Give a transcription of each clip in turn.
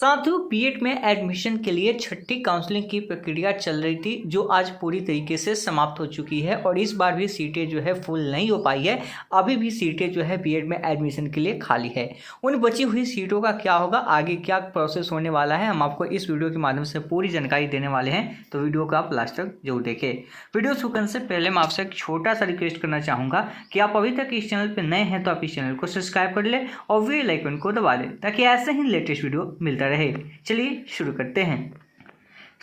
साथियों, बीएड में एडमिशन के लिए छठी काउंसलिंग की प्रक्रिया चल रही थी, जो आज पूरी तरीके से समाप्त हो चुकी है और इस बार भी सीटें जो है फुल नहीं हो पाई है। अभी भी सीटें जो है बीएड में एडमिशन के लिए खाली है। उन बची हुई सीटों का क्या होगा, आगे क्या प्रोसेस होने वाला है, हम आपको इस वीडियो के माध्यम से पूरी जानकारी देने वाले हैं। तो वीडियो को आप लास्ट तक जरूर देखें। वीडियो शुरू करने से पहले मैं आपसे एक छोटा सा रिक्वेस्ट करना चाहूँगा कि आप अभी तक इस चैनल पर नए हैं तो आप इस चैनल को सब्सक्राइब कर लें और बेल आइकन को दबा दें ताकि ऐसे ही लेटेस्ट वीडियो मिलता रहे। चलिए शुरू करते हैं।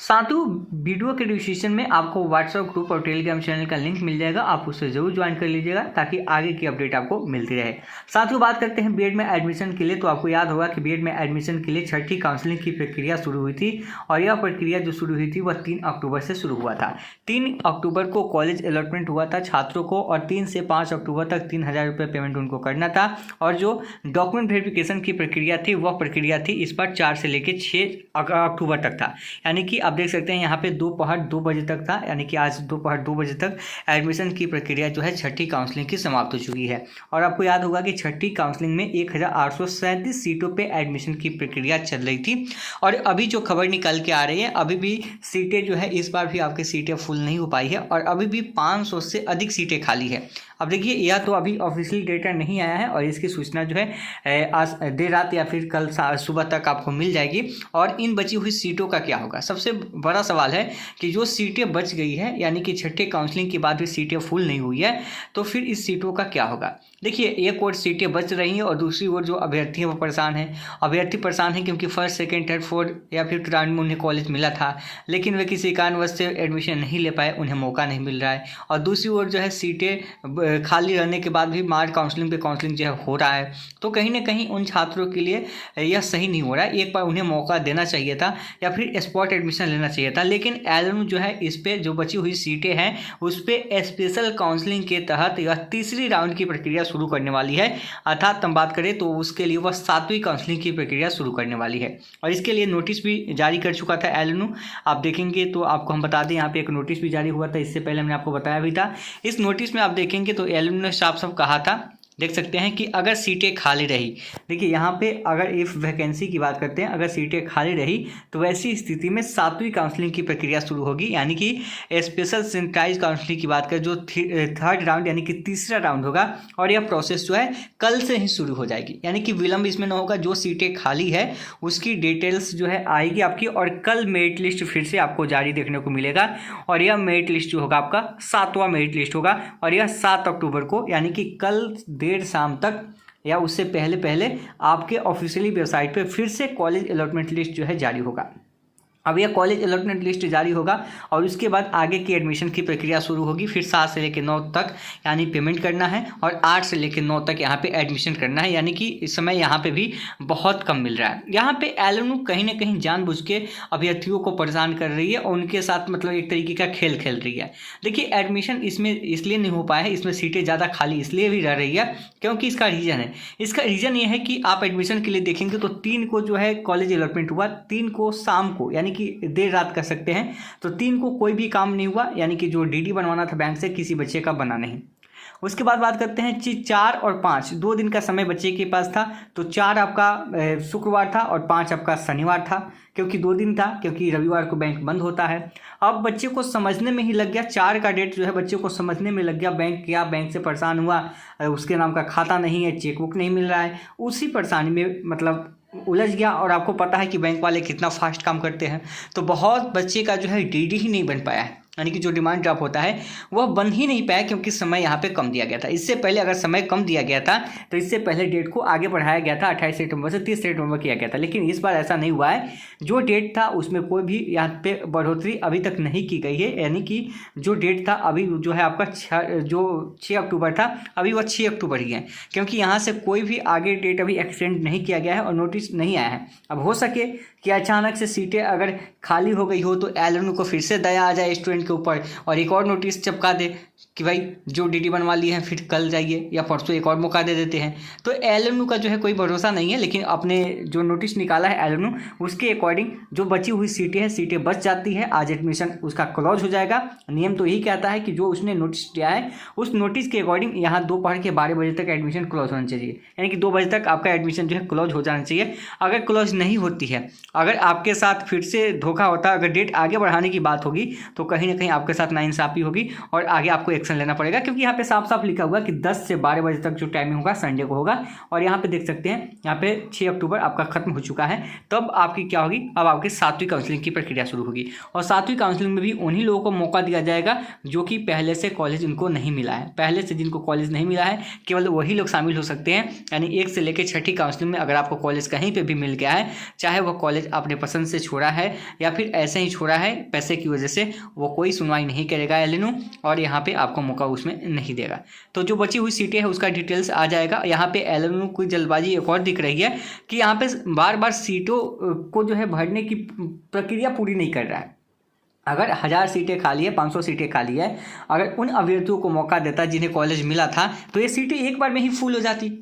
साथियों, वीडियो के डिस्क्रिप्शन में आपको व्हाट्सएप ग्रुप और टेलीग्राम चैनल का लिंक मिल जाएगा, आप उससे जरूर ज्वाइन कर लीजिएगा ताकि आगे की अपडेट आपको मिलती रहे। साथियों, बात करते हैं बीएड में एडमिशन के लिए। तो आपको याद होगा कि बीएड में एडमिशन के लिए छठी काउंसलिंग की प्रक्रिया शुरू हुई थी और यह प्रक्रिया जो शुरू हुई थी वह 3 अक्टूबर से शुरू हुआ था। 3 अक्टूबर को कॉलेज अलॉटमेंट हुआ था छात्रों को और 3 से 5 अक्टूबर तक 3,000 रुपये पेमेंट उनको करना था। और जो डॉक्यूमेंट वेरिफिकेशन की प्रक्रिया थी वह प्रक्रिया थी इस बार 4 से लेकर 6 अक्टूबर तक था। यानी कि आप देख सकते हैं यहाँ पे दोपहर 2 बजे तक था, यानी कि आज दोपहर 2 बजे तक एडमिशन की प्रक्रिया जो है छठी काउंसलिंग की समाप्त हो चुकी है। और आपको याद होगा कि छठी काउंसलिंग में 1837 सीटों पे एडमिशन की प्रक्रिया चल रही थी और अभी जो खबर निकल के आ रही है, अभी भी सीटें जो है इस बार भी आपकी सीटें फुल नहीं हो पाई है और अभी भी 500 से अधिक सीटें खाली है। अब देखिए, यह तो अभी ऑफिशियल डेटा नहीं आया है और इसकी सूचना जो है आज देर रात या फिर कल सुबह तक आपको मिल जाएगी। और इन बची हुई सीटों का क्या होगा, सबसे बड़ा सवाल है कि जो सीटें बच गई है, यानी कि छठे काउंसलिंग के बाद भी सीटें फुल नहीं हुई है, तो फिर इस सीटों का क्या होगा। देखिए, एक और सीटें बच रही हैं और दूसरी ओर जो अभ्यर्थी हैं वो परेशान हैं। अभ्यर्थी परेशान हैं क्योंकि फर्स्ट, सेकेंड, थर्ड, फोर्थ या फिफ्थ राउंड में उन्हें कॉलेज मिला था, लेकिन वे किसी कारणवश से एडमिशन नहीं ले पाए, उन्हें मौका नहीं मिल रहा है। और दूसरी ओर जो है सीटें खाली रहने के बाद भी मार्च काउंसलिंग पे काउंसलिंग जो है हो रहा है। तो कहीं ना कहीं उन छात्रों के लिए यह सही नहीं हो रहा है। एक बार उन्हें मौका देना चाहिए था या फिर स्पॉट एडमिशन लेना चाहिए था, लेकिन एलएनयू जो है इस पे जो बची हुई सीटें हैं उस पे स्पेशल काउंसलिंग के तहत यह तीसरी राउंड की प्रक्रिया शुरू करने वाली है। अर्थात हम बात करें तो उसके लिए वह 7वीं काउंसलिंग की प्रक्रिया शुरू करने वाली है और इसके लिए नोटिस भी जारी कर चुका था एलएनयू। आप देखेंगे तो आपको हम बता दें, यहाँ पे एक नोटिस भी जारी हुआ था, इससे पहले हमने आपको बताया भी था। इस नोटिस में आप देखेंगे तो एलएनयू ने साफ साफ कहा था, देख सकते हैं कि अगर सीटें खाली रही, देखिए यहाँ पे अगर इफ वैकेंसी की बात करते हैं, अगर सीटें खाली रही तो वैसी स्थिति में 7वीं काउंसलिंग की प्रक्रिया शुरू होगी। यानी कि स्पेशल सेंट्राइज काउंसलिंग की बात करें जो थर्ड राउंड यानी कि तीसरा राउंड होगा और यह प्रोसेस जो है कल से ही शुरू हो जाएगी। यानी कि विलंब इसमें न होगा, जो सीटें खाली है उसकी डिटेल्स जो है आएगी आपकी और कल मेरिट लिस्ट फिर से आपको जारी देखने को मिलेगा और यह मेरिट लिस्ट जो होगा आपका 7वां मेरिट लिस्ट होगा और यह 7 अक्टूबर को, यानी कि कल देर शाम तक या उससे पहले पहले आपके ऑफिशियली वेबसाइट पे फिर से कॉलेज अलॉटमेंट लिस्ट जो है जारी होगा। अब यह कॉलेज अलॉटमेंट लिस्ट जारी होगा और उसके बाद आगे की एडमिशन की प्रक्रिया शुरू होगी। फिर 7 से लेकर 9 तक यानी पेमेंट करना है और 8 से लेकर 9 तक यहाँ पे एडमिशन करना है। यानी कि इस समय यहाँ पे भी बहुत कम मिल रहा है। यहाँ पे एलएनयू कहीं ना कहीं जानबूझ के अभ्यर्थियों को परेशान कर रही है और उनके साथ मतलब एक तरीके का खेल खेल रही है। देखिए, एडमिशन इसमें इसलिए नहीं हो पाया है, इसमें सीटें ज़्यादा खाली इसलिए भी रह रही है क्योंकि इसका रीज़न है। इसका रीज़न ये है कि आप एडमिशन के लिए देखेंगे तो 3 को जो है कॉलेज अलॉटमेंट हुआ, 3 को शाम को, यानी कि देर रात कर सकते हैं, तो 3 को कोई भी काम नहीं हुआ, यानी कि जो डीडी बनवाना था बैंक से किसी बच्चे का बना नहीं। उसके बाद बात करते हैं 4 और 5, 2 दिन का समय बच्चे के पास था। तो 4 आपका शुक्रवार था और 5 आपका शनिवार था, क्योंकि 2 दिन था, क्योंकि रविवार को बैंक बंद होता है। अब बच्चे को समझने में ही लग गया, 4 का डेट जो है बच्चे को समझने में लग गया, बैंक गया, बैंक से परेशान हुआ, उसके नाम का खाता नहीं है, चेकबुक नहीं मिल रहा है, उसी परेशानी में मतलब उलझ गया। और आपको पता है कि बैंक वाले कितना फास्ट काम करते हैं, तो बहुत बच्चे का जो है डीडी ही नहीं बन पाया है, यानी कि जो डिमांड ड्राफ्ट होता है वह बन ही नहीं पाया क्योंकि समय यहाँ पे कम दिया गया था। इससे पहले अगर समय कम दिया गया था तो इससे पहले डेट को आगे बढ़ाया गया था, 28 सितंबर से 30 सितंबर किया गया था, लेकिन इस बार ऐसा नहीं हुआ है। जो डेट था उसमें कोई भी यहाँ पे बढ़ोतरी अभी तक नहीं की गई है। यानी कि जो डेट था अभी जो है आपका 6 अक्टूबर था, अभी वह 6 अक्टूबर ही है, क्योंकि यहाँ से कोई भी आगे डेट अभी एक्सटेंड नहीं किया गया है और नोटिस नहीं आया है। अब हो सके कि अचानक से सीटें अगर खाली हो गई हो तो एलएनयू को फिर से दया आ जाए स्टूडेंट स्टूडेंट के ऊपर और एक और नोटिस चिपका दे कि भाई जो डीडी बनवा लिए हैं फिर कल जाइए या परसों एक और मौका दे देते हैं। तो एलएनयू का जो है कोई भरोसा नहीं है, लेकिन अपने जो नोटिस निकाला है एलएनयू उसके अकॉर्डिंग जो बची हुई सीटें हैं सीटें बच जाती है, आज एडमिशन उसका क्लोज हो जाएगा। नियम तो यही कहता है कि जो उसने नोटिस दिया है उस नोटिस के अकॉर्डिंग यहाँ दोपहर के 12 बजे तक एडमिशन क्लोज होना चाहिए, यानी कि 2 बजे तक आपका एडमिशन जो है क्लोज हो जाना चाहिए। अगर क्लोज नहीं होती है, अगर आपके साथ फिर से धोखा होता है, अगर डेट आगे बढ़ाने की बात होगी तो कहीं ना कहीं आपके साथ नाइंसाफ़ी होगी और आगे आपको एक्शन लेना पड़ेगा, क्योंकि यहाँ पे साफ साफ लिखा हुआ कि 10 से 12 बजे तक जो टाइमिंग होगा संडे को होगा। और यहाँ पे देख सकते हैं यहाँ पे 6 अक्टूबर आपका खत्म हो चुका है। तब आपकी क्या होगी, अब आपकी 7वीं काउंसलिंग की प्रक्रिया शुरू होगी और 7वीं काउंसलिंग में भी उन्हीं लोगों को मौका दिया जाएगा जो कि पहले से कॉलेज उनको नहीं मिला है। पहले से जिनको कॉलेज नहीं मिला है केवल वही लोग शामिल हो सकते हैं, यानी 1 से लेकर 6ठी काउंसलिंग में अगर आपको कॉलेज कहीं पर भी मिल गया है, चाहे वह कॉलेज अपने पसंद से छोड़ा है या फिर ऐसे ही छोड़ा है पैसे की वजह से, वो कोई सुनवाई नहीं करेगा एलएनयू और यहाँ पे आपको मौका उसमें नहीं देगा। तो जो बची हुई सीटें हैं उसका डिटेल्स आ जाएगा। यहाँ पे एलएनयू की जल्दबाजी एक और दिख रही है कि यहाँ पे बार बार सीटों को जो है भरने की प्रक्रिया पूरी नहीं कर रहा है। अगर 1000 सीटें खाली है, 500 सीटें खाली है, अगर उन अभ्यर्थियों को मौका देता जिन्हें कॉलेज मिला था तो ये सीटें एक बार में ही फुल हो जाती।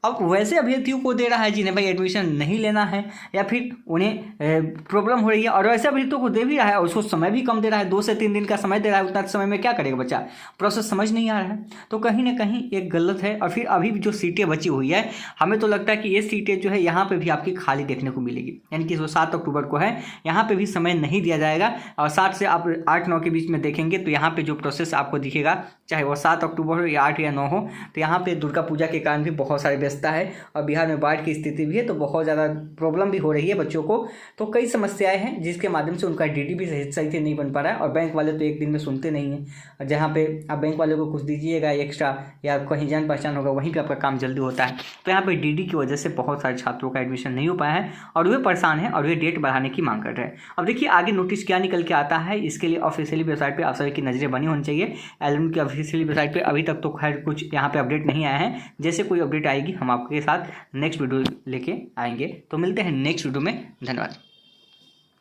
अब वैसे अभ्यर्थियों को दे रहा है जिन्हें भाई एडमिशन नहीं लेना है या फिर उन्हें प्रॉब्लम हो रही है, और वैसे अभ्यर्थियों को दे भी रहा है और उसको समय भी कम दे रहा है, 2 से 3 दिन का समय दे रहा है। उतना समय में क्या करेगा बच्चा, प्रोसेस समझ नहीं आ रहा है, तो कहीं ना कहीं एक गलत है। और फिर अभी जो सीटें बची हुई है, हमें तो लगता है कि ये सीटें जो है यहाँ पर भी आपकी खाली देखने को मिलेगी, यानी कि जो 7 अक्टूबर को है यहाँ पर भी समय नहीं दिया जाएगा। और 7 से आप 8-9 के बीच में देखेंगे तो यहाँ पर जो प्रोसेस आपको दिखेगा, चाहे वो 7 अक्टूबर हो या 8 या 9 हो, तो यहाँ पे दुर्गा पूजा के कारण भी बहुत सारी व्यस्तता है और बिहार में बाढ़ की स्थिति भी है, तो बहुत ज़्यादा प्रॉब्लम भी हो रही है बच्चों को। तो कई समस्याएं हैं जिसके माध्यम से उनका डीडी भी सही से नहीं बन पा रहा है। और बैंक वाले तो एक दिन में सुनते नहीं हैं, जहाँ पे आप बैंक वाले को कुछ दीजिएगा एक्स्ट्रा या कहीं जान पहचान होगा वहीं पर आपका काम जल्दी होता है। तो यहाँ पर डीडी की वजह से बहुत सारे छात्रों का एडमिशन नहीं हो पाया है और वे परेशान हैं और वे डेट बढ़ाने की मांग कर रहे हैं। अब देखिए आगे नोटिस क्या निकल के आता है, इसके लिए ऑफिशियली वेबसाइट पर आप सभी की नज़रें बनी होनी चाहिए। एलएनयू की ऑफिशियली वेबसाइट पर अभी तक तो खैर कुछ यहाँ पे अपडेट नहीं आया है। जैसे कोई अपडेट आएगी हम आपके साथ नेक्स्ट वीडियो लेके आएंगे। तो मिलते हैं नेक्स्ट वीडियो में, धन्यवाद।